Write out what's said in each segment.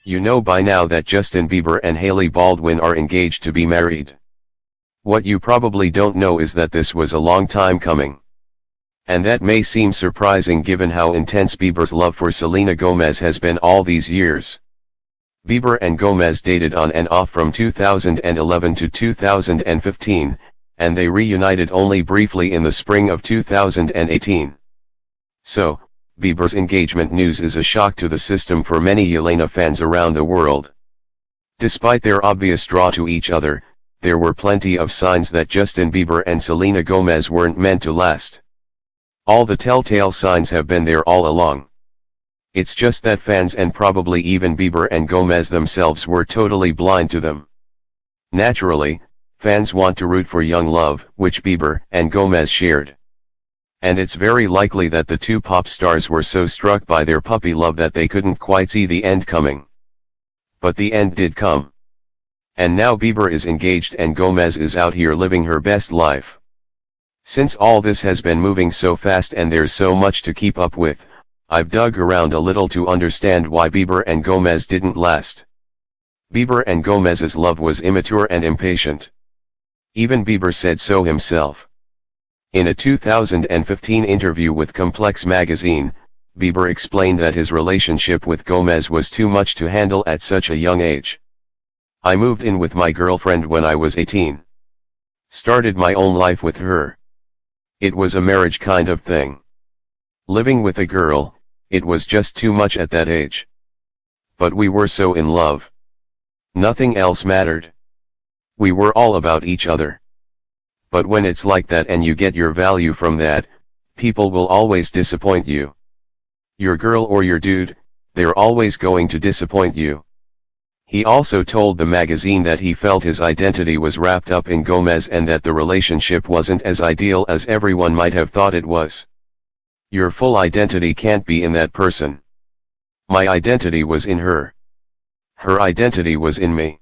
You know by now that Justin Bieber and Hailey Baldwin are engaged to be married. What you probably don't know is that this was a long time coming. And that may seem surprising given how intense Bieber's love for Selena Gomez has been all these years. Bieber and Gomez dated on and off from 2011 to 2015, and they reunited only briefly in the spring of 2018. So, Bieber's engagement news is a shock to the system for many Selena fans around the world. Despite their obvious draw to each other, there were plenty of signs that Justin Bieber and Selena Gomez weren't meant to last. All the telltale signs have been there all along. It's just that fans and probably even Bieber and Gomez themselves were totally blind to them. Naturally, fans want to root for young love, which Bieber and Gomez shared. And it's very likely that the two pop stars were so struck by their puppy love that they couldn't quite see the end coming. But the end did come. And now Bieber is engaged and Gomez is out here living her best life. Since all this has been moving so fast and there's so much to keep up with, I've dug around a little to understand why Bieber and Gomez didn't last. Bieber and Gomez's love was immature and impatient. Even Bieber said so himself. In a 2015 interview with Complex magazine, Bieber explained that his relationship with Gomez was too much to handle at such a young age. I moved in with my girlfriend when I was 18. Started my own life with her. It was a marriage kind of thing. Living with a girl, it was just too much at that age. But we were so in love. Nothing else mattered. We were all about each other. But when it's like that and you get your value from that, people will always disappoint you. Your girl or your dude, they're always going to disappoint you. He also told the magazine that he felt his identity was wrapped up in Gomez and that the relationship wasn't as ideal as everyone might have thought it was. Your full identity can't be in that person. My identity was in her. Her identity was in me.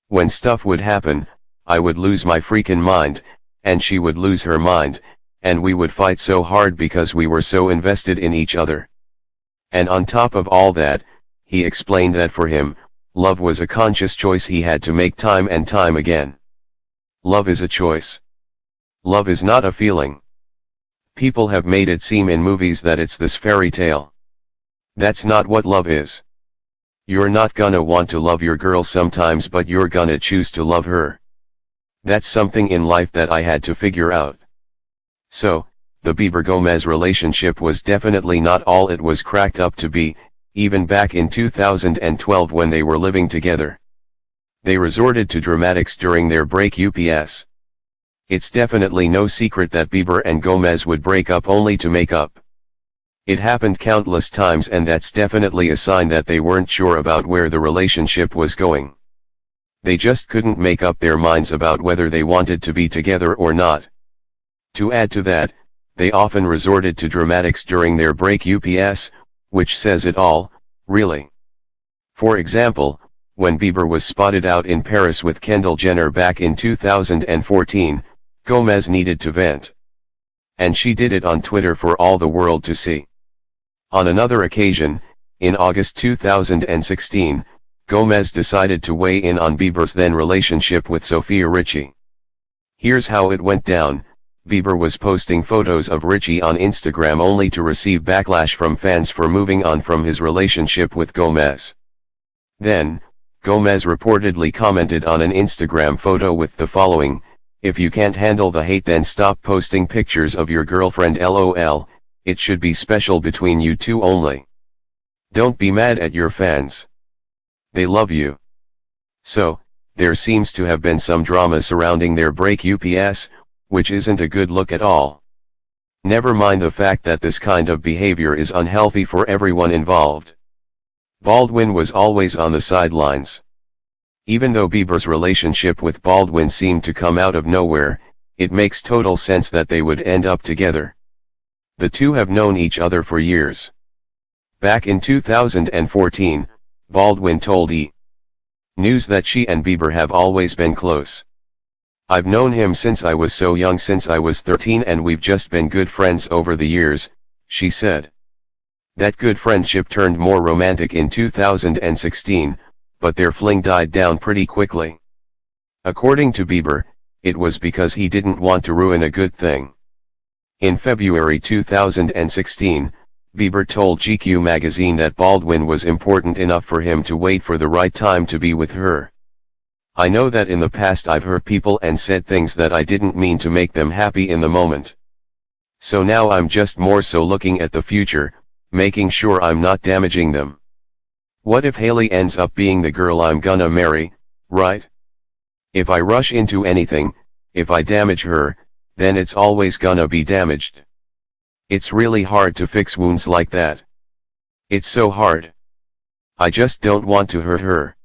When stuff would happen, I would lose my freaking mind, and she would lose her mind, and we would fight so hard because we were so invested in each other. And on top of all that, he explained that for him, love was a conscious choice he had to make time and time again. Love is a choice. Love is not a feeling. People have made it seem in movies that it's this fairy tale. That's not what love is. You're not gonna want to love your girl sometimes, but you're gonna choose to love her. That's something in life that I had to figure out. So, the Bieber-Gomez relationship was definitely not all it was cracked up to be, even back in 2012 when they were living together. They resorted to dramatics during their break-ups. It's definitely no secret that Bieber and Gomez would break up only to make up. It happened countless times, and that's definitely a sign that they weren't sure about where the relationship was going. They just couldn't make up their minds about whether they wanted to be together or not. To add to that, they often resorted to dramatics during their break-ups, which says it all, really. For example, when Bieber was spotted out in Paris with Kendall Jenner back in 2014, Gomez needed to vent. And she did it on Twitter for all the world to see. On another occasion, in August 2016, Gomez decided to weigh in on Bieber's then relationship with Sofia Richie. Here's how it went down. Bieber was posting photos of Richie on Instagram only to receive backlash from fans for moving on from his relationship with Gomez. Then, Gomez reportedly commented on an Instagram photo with the following: "If you can't handle the hate, then stop posting pictures of your girlfriend, lol, it should be special between you two only. Don't be mad at your fans. They love you." So, there seems to have been some drama surrounding their break-ups, which isn't a good look at all. Never mind the fact that this kind of behavior is unhealthy for everyone involved. Baldwin was always on the sidelines. Even though Bieber's relationship with Baldwin seemed to come out of nowhere, it makes total sense that they would end up together. The two have known each other for years. Back in 2014, Baldwin told E! News that she and Bieber have always been close. "I've known him since I was so young, since I was 13, and we've just been good friends over the years," she said. That good friendship turned more romantic in 2016, but their fling died down pretty quickly. According to Bieber, it was because he didn't want to ruin a good thing. In February 2016, Bieber told GQ magazine that Baldwin was important enough for him to wait for the right time to be with her. I know that in the past I've hurt people and said things that I didn't mean to make them happy in the moment. So now I'm just more so looking at the future, making sure I'm not damaging them. What if Hailey ends up being the girl I'm gonna marry, right? If I rush into anything, if I damage her, then it's always gonna be damaged. It's really hard to fix wounds like that. It's so hard. I just don't want to hurt her.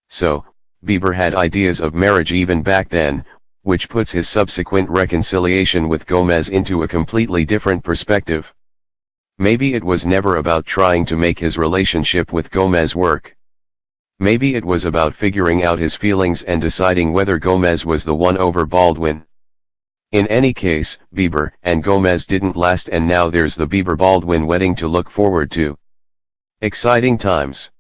So, Bieber had ideas of marriage even back then, which puts his subsequent reconciliation with Gomez into a completely different perspective. Maybe it was never about trying to make his relationship with Gomez work. Maybe it was about figuring out his feelings and deciding whether Gomez was the one over Baldwin. In any case, Bieber and Gomez didn't last, and now there's the Bieber-Baldwin wedding to look forward to. Exciting times.